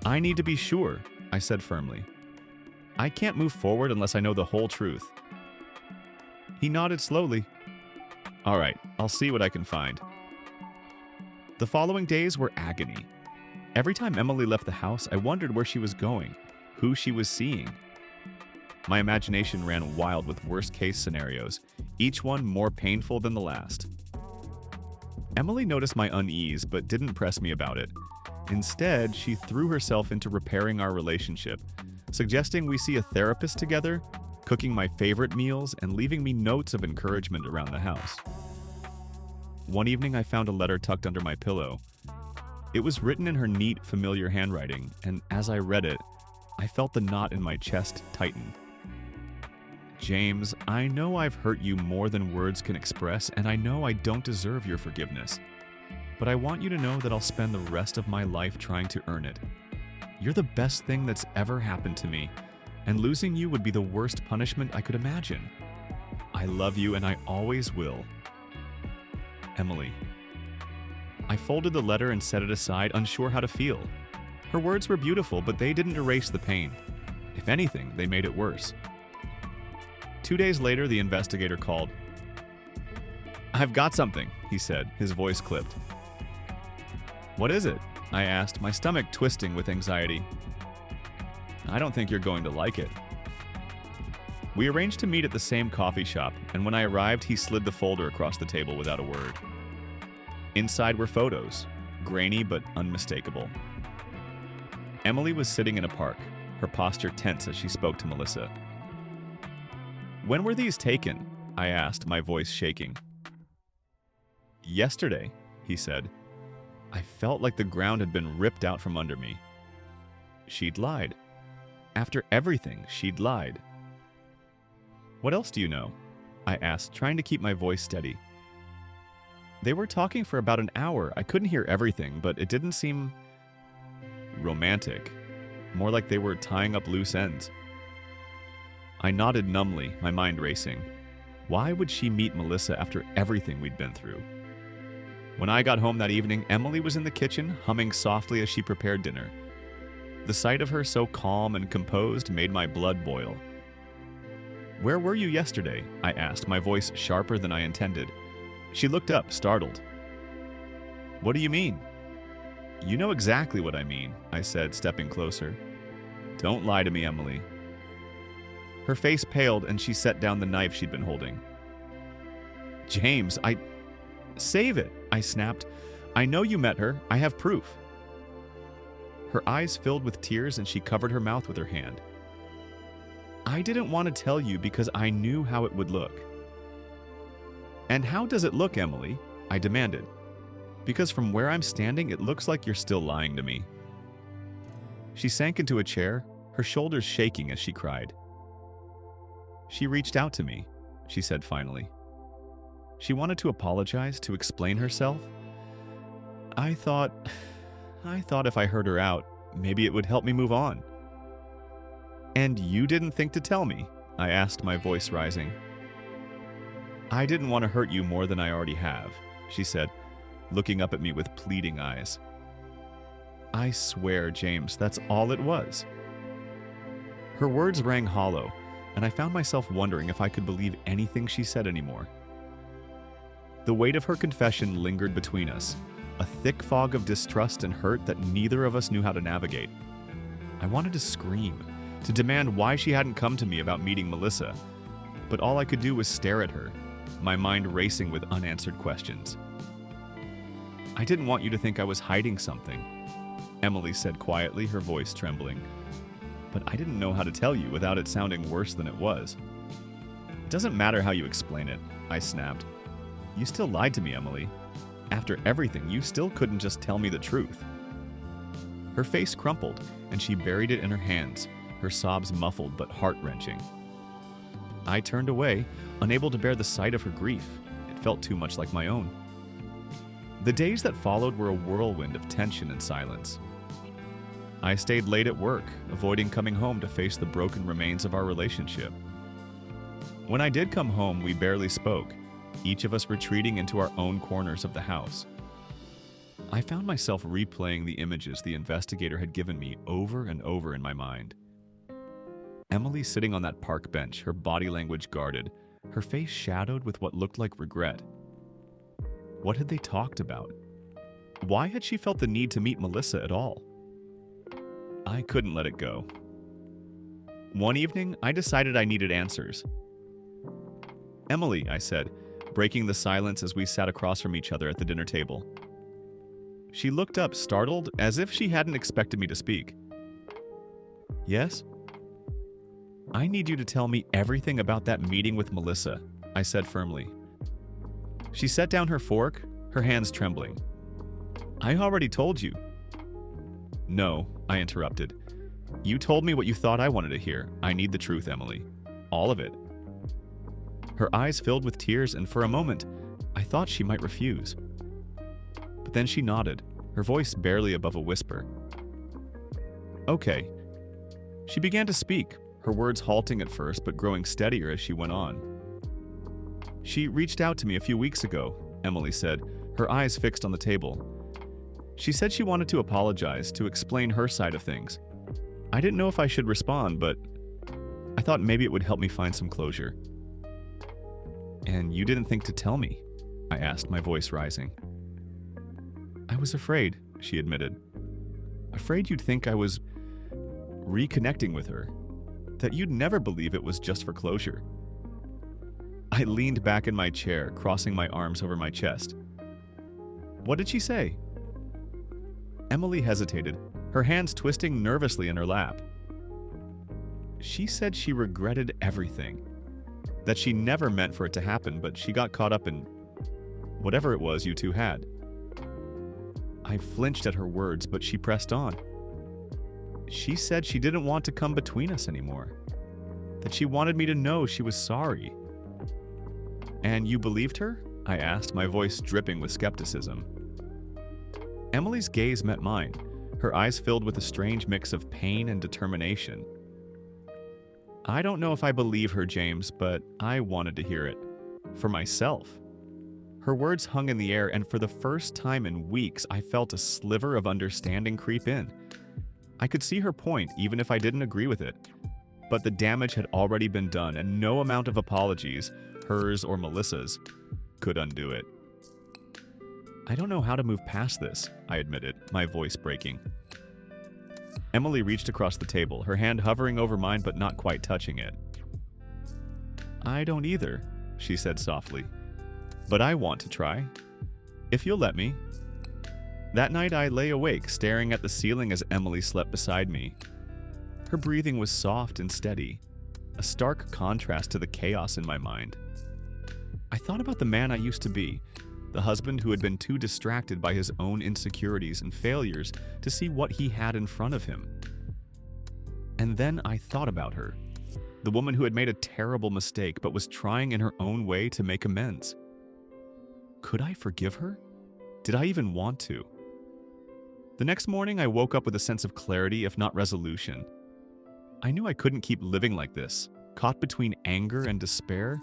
"I need to be sure," I said firmly. "I can't move forward unless I know the whole truth." He nodded slowly. "All right, I'll see what I can find." The following days were agony. Every time Emily left the house, I wondered where she was going, who she was seeing. My imagination ran wild with worst-case scenarios, each one more painful than the last. Emily noticed my unease but didn't press me about it. Instead, she threw herself into repairing our relationship, suggesting we see a therapist together, cooking my favorite meals, and leaving me notes of encouragement around the house. One evening, I found a letter tucked under my pillow. It was written in her neat, familiar handwriting, and as I read it, I felt the knot in my chest tighten. "James, I know I've hurt you more than words can express, and I know I don't deserve your forgiveness. But I want you to know that I'll spend the rest of my life trying to earn it. You're the best thing that's ever happened to me, and losing you would be the worst punishment I could imagine. I love you, and I always will. Emily." I folded the letter and set it aside, unsure how to feel. Her words were beautiful, but they didn't erase the pain. If anything, they made it worse. 2 days later, the investigator called. "I've got something," he said, his voice clipped. "What is it?" I asked, my stomach twisting with anxiety. "I don't think you're going to like it." We arranged to meet at the same coffee shop, and when I arrived, he slid the folder across the table without a word. Inside were photos, grainy but unmistakable. Emily was sitting in a park, her posture tense as she spoke to Melissa. "When were these taken?" I asked, my voice shaking. "Yesterday," he said. I felt like the ground had been ripped out from under me. She'd lied. After everything, she'd lied. "What else do you know?" I asked, trying to keep my voice steady. "They were talking for about an hour. I couldn't hear everything, but it didn't seem romantic. More like they were tying up loose ends." I nodded numbly, my mind racing. Why would she meet Melissa after everything we'd been through? When I got home that evening, Emily was in the kitchen, humming softly as she prepared dinner. The sight of her so calm and composed made my blood boil. "Where were you yesterday?" I asked, my voice sharper than I intended. She looked up, startled. "What do you mean?" "You know exactly what I mean," I said, stepping closer. "Don't lie to me, Emily." Her face paled and she set down the knife she'd been holding. "James, Save it," I snapped. "I know you met her. I have proof." Her eyes filled with tears and she covered her mouth with her hand. "I didn't want to tell you because I knew how it would look." "And how does it look, Emily?" I demanded. "Because from where I'm standing, it looks like you're still lying to me." She sank into a chair, her shoulders shaking as she cried. "She reached out to me," she said finally. "She wanted to apologize, to explain herself. I thought if I heard her out, maybe it would help me move on." "And you didn't think to tell me?" I asked, my voice rising. "I didn't want to hurt you more than I already have," she said, looking up at me with pleading eyes. "I swear, James, that's all it was." Her words rang hollow, and I found myself wondering if I could believe anything she said anymore. The weight of her confession lingered between us, a thick fog of distrust and hurt that neither of us knew how to navigate. I wanted to scream, to demand why she hadn't come to me about meeting Melissa, but all I could do was stare at her, my mind racing with unanswered questions. "I didn't want you to think I was hiding something," Emily said quietly, her voice trembling. "But I didn't know how to tell you without it sounding worse than it was." "It doesn't matter how you explain it," I snapped. "You still lied to me, Emily. After everything, you still couldn't just tell me the truth." Her face crumpled, and she buried it in her hands, her sobs muffled but heart-wrenching. I turned away, unable to bear the sight of her grief. It felt too much like my own. The days that followed were a whirlwind of tension and silence. I stayed late at work, avoiding coming home to face the broken remains of our relationship. When I did come home, we barely spoke, each of us retreating into our own corners of the house. I found myself replaying the images the investigator had given me over and over in my mind. Emily sitting on that park bench, her body language guarded, her face shadowed with what looked like regret. What had they talked about? Why had she felt the need to meet Melissa at all? I couldn't let it go. One evening, I decided I needed answers. "Emily," I said, breaking the silence as we sat across from each other at the dinner table. She looked up, startled, as if she hadn't expected me to speak. "Yes?" "I need you to tell me everything about that meeting with Melissa," I said firmly. She set down her fork, her hands trembling. "I already told you." "No," I interrupted. "You told me what you thought I wanted to hear. I need the truth, Emily. All of it." Her eyes filled with tears, and for a moment, I thought she might refuse. But then she nodded, her voice barely above a whisper. "Okay." She began to speak, her words halting at first but growing steadier as she went on. "She reached out to me a few weeks ago," Emily said, her eyes fixed on the table. "She said she wanted to apologize, to explain her side of things. I didn't know if I should respond, but I thought maybe it would help me find some closure." "And you didn't think to tell me?" I asked, my voice rising. "I was afraid," she admitted. "Afraid you'd think I was reconnecting with her, that you'd never believe it was just for closure." I leaned back in my chair, crossing my arms over my chest. "What did she say?" Emily hesitated, her hands twisting nervously in her lap. She said she regretted everything, that she never meant for it to happen, but she got caught up in whatever it was you two had. I flinched at her words, but she pressed on. She said she didn't want to come between us anymore, that she wanted me to know she was sorry. And you believed her? I asked, my voice dripping with skepticism. Emily's gaze met mine, her eyes filled with a strange mix of pain and determination. I don't know if I believe her, James, but I wanted to hear it. For myself. Her words hung in the air, and for the first time in weeks, I felt a sliver of understanding creep in. I could see her point, even if I didn't agree with it. But the damage had already been done, and no amount of apologies, hers or Melissa's, could undo it. I don't know how to move past this, I admitted, my voice breaking. Emily reached across the table, her hand hovering over mine but not quite touching it. I don't either, she said softly. But I want to try. If you'll let me. That night I lay awake, staring at the ceiling as Emily slept beside me. Her breathing was soft and steady, a stark contrast to the chaos in my mind. I thought about the man I used to be, the husband who had been too distracted by his own insecurities and failures to see what he had in front of him. And then I thought about her, the woman who had made a terrible mistake but was trying in her own way to make amends. Could I forgive her? Did I even want to? The next morning, I woke up with a sense of clarity, if not resolution. I knew I couldn't keep living like this, caught between anger and despair.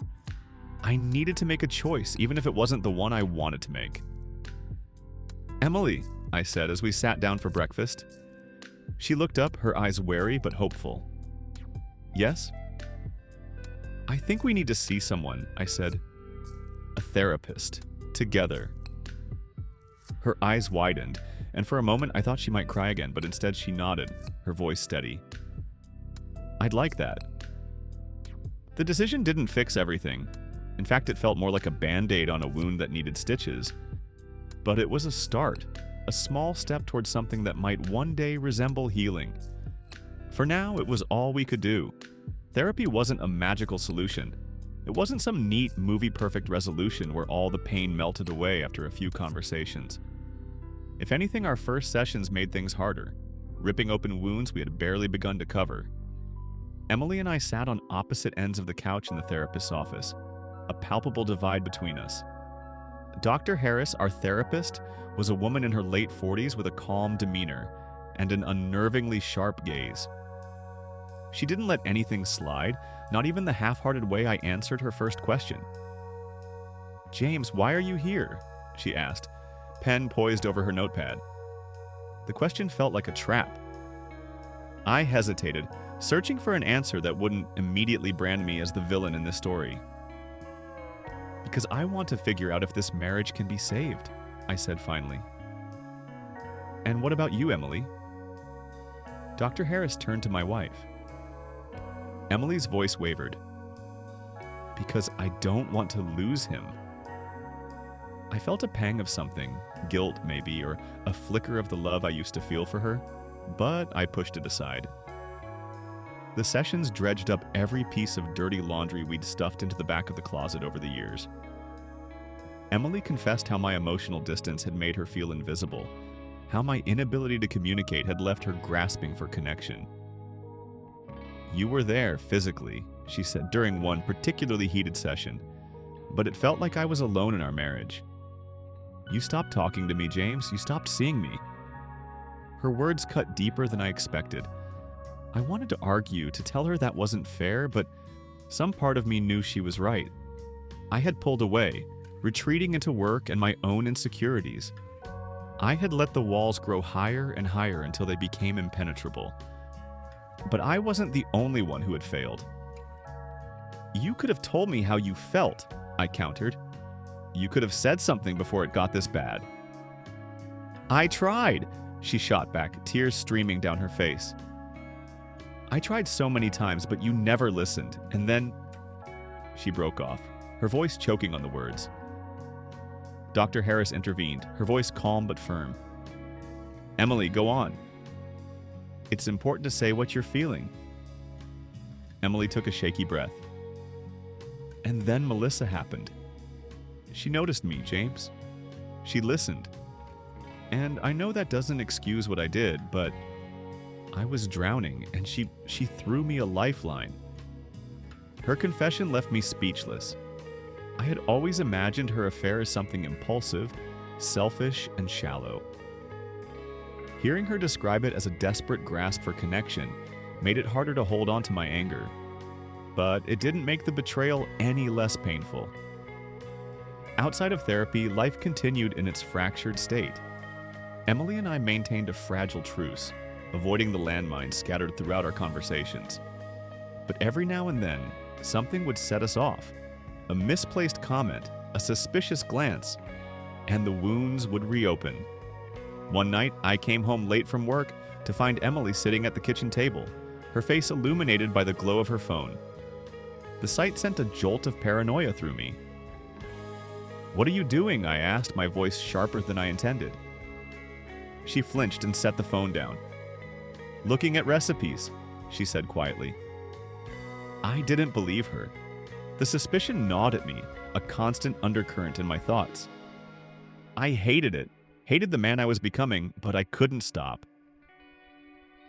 I needed to make a choice, even if it wasn't the one I wanted to make. Emily, I said as we sat down for breakfast. She looked up, her eyes wary but hopeful. Yes? I think we need to see someone, I said. A therapist. Together. Her eyes widened, and for a moment I thought she might cry again, but instead she nodded, her voice steady. I'd like that. The decision didn't fix everything. In fact, it felt more like a band-aid on a wound that needed stitches. But it was a start, a small step towards something that might one day resemble healing. For now, it was all we could do. Therapy wasn't a magical solution. It wasn't some neat, movie-perfect resolution where all the pain melted away after a few conversations. If anything, our first sessions made things harder, ripping open wounds we had barely begun to cover. Emily and I sat on opposite ends of the couch in the therapist's office, a palpable divide between us. Dr. Harris, our therapist, was a woman in her late 40s with a calm demeanor and an unnervingly sharp gaze. She didn't let anything slide, not even the half-hearted way I answered her first question. James, why are you here? She asked, pen poised over her notepad. The question felt like a trap. I hesitated, searching for an answer that wouldn't immediately brand me as the villain in this story. Because I want to figure out if this marriage can be saved, I said finally. And what about you, Emily? Dr. Harris turned to my wife. Emily's voice wavered. Because I don't want to lose him. I felt a pang of something, guilt maybe, or a flicker of the love I used to feel for her, but I pushed it aside. The sessions dredged up every piece of dirty laundry we'd stuffed into the back of the closet over the years. Emily confessed how my emotional distance had made her feel invisible, how my inability to communicate had left her grasping for connection. You were there physically, she said during one particularly heated session, but it felt like I was alone in our marriage. You stopped talking to me, James. You stopped seeing me. Her words cut deeper than I expected. I wanted to argue, to tell her that wasn't fair, but some part of me knew she was right. I had pulled away, retreating into work and my own insecurities. I had let the walls grow higher and higher until they became impenetrable. But I wasn't the only one who had failed. You could have told me how you felt, I countered. You could have said something before it got this bad. I tried, she shot back, tears streaming down her face. I tried so many times, but you never listened, and then... She broke off, her voice choking on the words. Dr. Harris intervened, her voice calm but firm. Emily, go on. It's important to say what you're feeling. Emily took a shaky breath. And then Melissa happened. She noticed me, James. She listened. And I know that doesn't excuse what I did, but I was drowning, and she threw me a lifeline. Her confession left me speechless. I had always imagined her affair as something impulsive, selfish, and shallow. Hearing her describe it as a desperate grasp for connection made it harder to hold on to my anger. But it didn't make the betrayal any less painful. Outside of therapy, life continued in its fractured state. Emily and I maintained a fragile truce, avoiding the landmines scattered throughout our conversations. But every now and then, something would set us off. A misplaced comment, a suspicious glance, and the wounds would reopen. One night, I came home late from work to find Emily sitting at the kitchen table, her face illuminated by the glow of her phone. The sight sent a jolt of paranoia through me. "What are you doing?" I asked, my voice sharper than I intended. She flinched and set the phone down. "Looking at recipes," she said quietly. I didn't believe her. The suspicion gnawed at me, a constant undercurrent in my thoughts. I hated it, hated the man I was becoming, but I couldn't stop.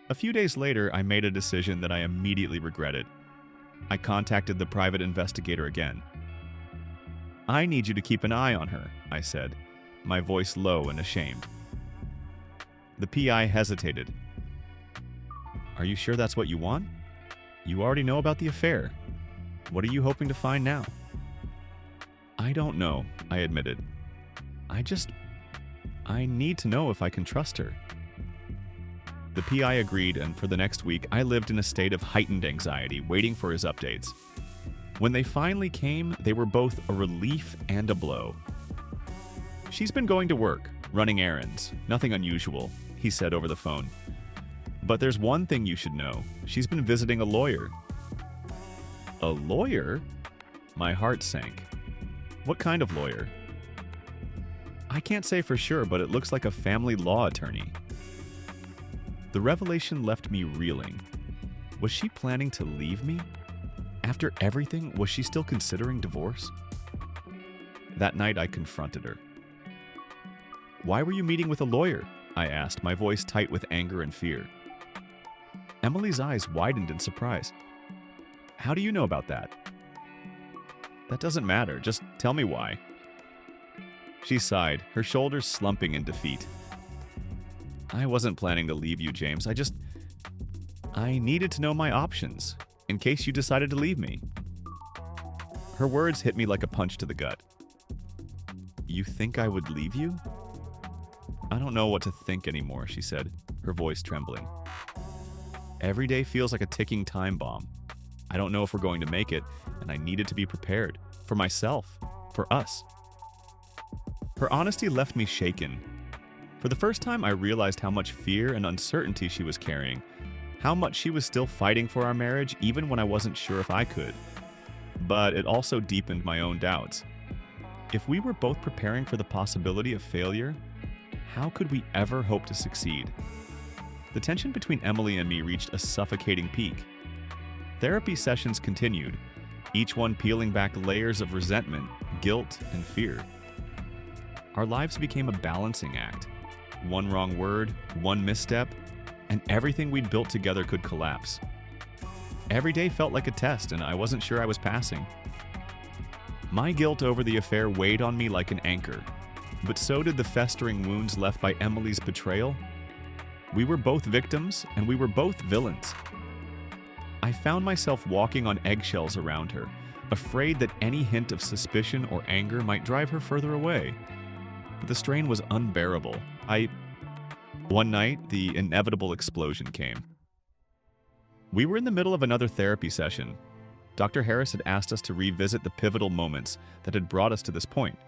A few days later, I made a decision that I immediately regretted. I contacted the private investigator again. "I need you to keep an eye on her," I said, my voice low and ashamed. The PI hesitated. "Are you sure that's what you want? You already know about the affair. What are you hoping to find now?" "I don't know," I admitted. I need to know if I can trust her." The PI agreed, and for the next week, I lived in a state of heightened anxiety, waiting for his updates. When they finally came, they were both a relief and a blow. "She's been going to work, running errands. Nothing unusual," he said over the phone. "But there's one thing you should know. She's been visiting a lawyer." "A lawyer?" My heart sank. "What kind of lawyer?" "I can't say for sure, but it looks like a family law attorney." The revelation left me reeling. Was she planning to leave me? After everything, was she still considering divorce? That night, I confronted her. "Why were you meeting with a lawyer?" I asked, my voice tight with anger and fear. Emily's eyes widened in surprise. "How do you know about that?" "That doesn't matter. Just tell me why." She sighed, her shoulders slumping in defeat. "I wasn't planning to leave you, James. I needed to know my options, in case you decided to leave me." Her words hit me like a punch to the gut. "You think I would leave you?" "I don't know what to think anymore," she said, her voice trembling. "Every day feels like a ticking time bomb. I don't know if we're going to make it, and I needed to be prepared. For myself. For us." Her honesty left me shaken. For the first time, I realized how much fear and uncertainty she was carrying, how much she was still fighting for our marriage even when I wasn't sure if I could. But it also deepened my own doubts. If we were both preparing for the possibility of failure, how could we ever hope to succeed? The tension between Emily and me reached a suffocating peak. Therapy sessions continued, each one peeling back layers of resentment, guilt, and fear. Our lives became a balancing act. One wrong word, one misstep, and everything we'd built together could collapse. Every day felt like a test, and I wasn't sure I was passing. My guilt over the affair weighed on me like an anchor, but so did the festering wounds left by Emily's betrayal. We were both victims, and we were both villains. I found myself walking on eggshells around her, afraid that any hint of suspicion or anger might drive her further away. But the strain was unbearable. One night, the inevitable explosion came. We were in the middle of another therapy session. Dr. Harris had asked us to revisit the pivotal moments that had brought us to this point,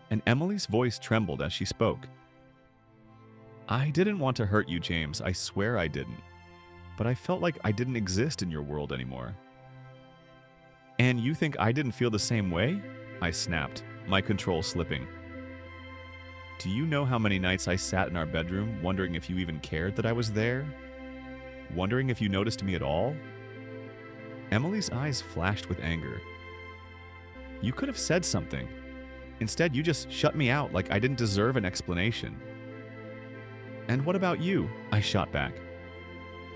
and Emily's voice trembled as she spoke. "I didn't want to hurt you, James. I swear I didn't. But I felt like I didn't exist in your world anymore." "And you think I didn't feel the same way?" I snapped, my control slipping. "Do you know how many nights I sat in our bedroom wondering if you even cared that I was there? Wondering if you noticed me at all?" Emily's eyes flashed with anger. You could have said something. Instead, you just shut me out like I didn't deserve an explanation. And what about you? I shot back.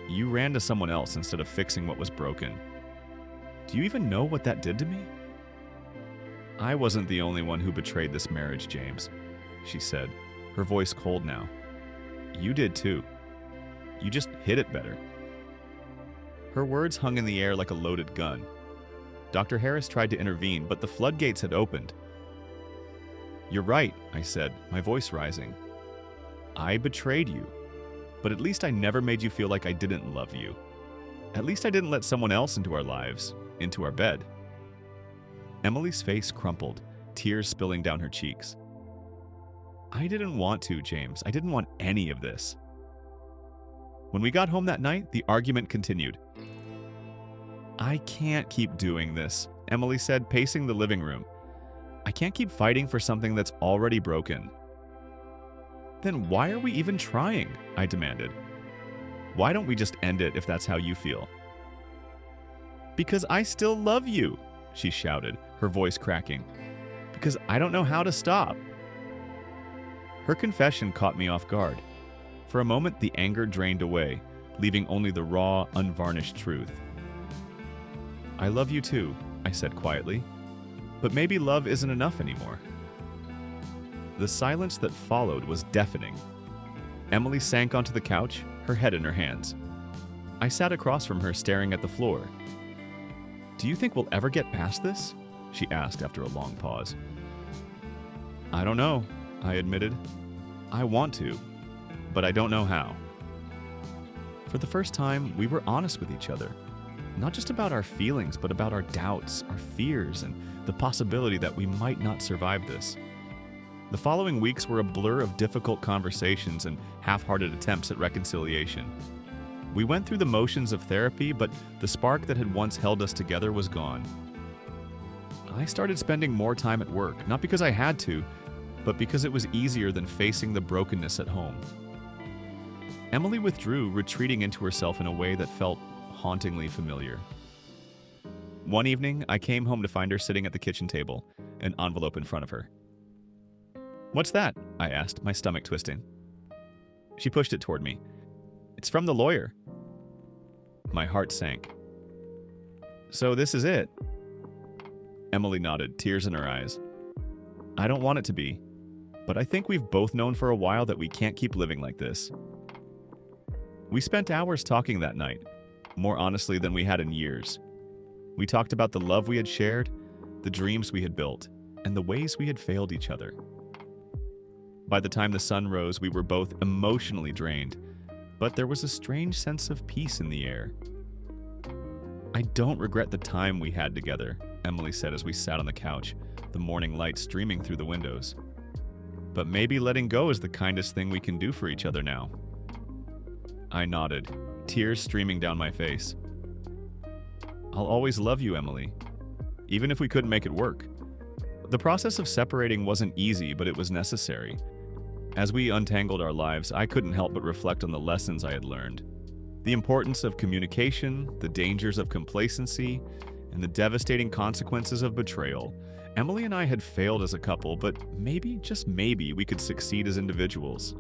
You ran to someone else instead of fixing what was broken. Do you even know what that did to me? I wasn't the only one who betrayed this marriage, James, she said, her voice cold now. You did too. You just hid it better. Her words hung in the air like a loaded gun. Dr. Harris tried to intervene, but the floodgates had opened. You're right, I said, my voice rising. I betrayed you, but at least I never made you feel like I didn't love you. At least I didn't let someone else into our lives, into our bed. Emily's face crumpled, tears spilling down her cheeks. I didn't want to, James. I didn't want any of this. When we got home that night, the argument continued. I can't keep doing this, Emily said, pacing the living room. I can't keep fighting for something that's already broken. Then why are we even trying? I demanded. Why don't we just end it if that's how you feel? Because I still love you, she shouted, her voice cracking. Because I don't know how to stop. Her confession caught me off guard. For a moment, the anger drained away, leaving only the raw, unvarnished truth. I love you too, I said quietly. But maybe love isn't enough anymore. The silence that followed was deafening. Emily sank onto the couch, her head in her hands. I sat across from her, staring at the floor. Do you think we'll ever get past this? She asked after a long pause. I don't know, I admitted. I want to, but I don't know how. For the first time, we were honest with each other. Not just about our feelings, but about our doubts, our fears, and the possibility that we might not survive this. The following weeks were a blur of difficult conversations and half-hearted attempts at reconciliation. We went through the motions of therapy, but the spark that had once held us together was gone. I started spending more time at work, not because I had to, but because it was easier than facing the brokenness at home. Emily withdrew, retreating into herself in a way that felt hauntingly familiar. One evening, I came home to find her sitting at the kitchen table, an envelope in front of her. What's that? I asked, my stomach twisting. She pushed it toward me. It's from the lawyer. My heart sank. So this is it? Emily nodded, tears in her eyes. I don't want it to be, but I think we've both known for a while that we can't keep living like this. We spent hours talking that night, more honestly than we had in years. We talked about the love we had shared, the dreams we had built, and the ways we had failed each other. By the time the sun rose, we were both emotionally drained, but there was a strange sense of peace in the air. I don't regret the time we had together, Emily said as we sat on the couch, the morning light streaming through the windows. But maybe letting go is the kindest thing we can do for each other now. I nodded, tears streaming down my face. I'll always love you, Emily, even if we couldn't make it work. The process of separating wasn't easy, but it was necessary. As we untangled our lives, I couldn't help but reflect on the lessons I had learned. The importance of communication, the dangers of complacency, and the devastating consequences of betrayal. Emily and I had failed as a couple, but maybe, just maybe, we could succeed as individuals.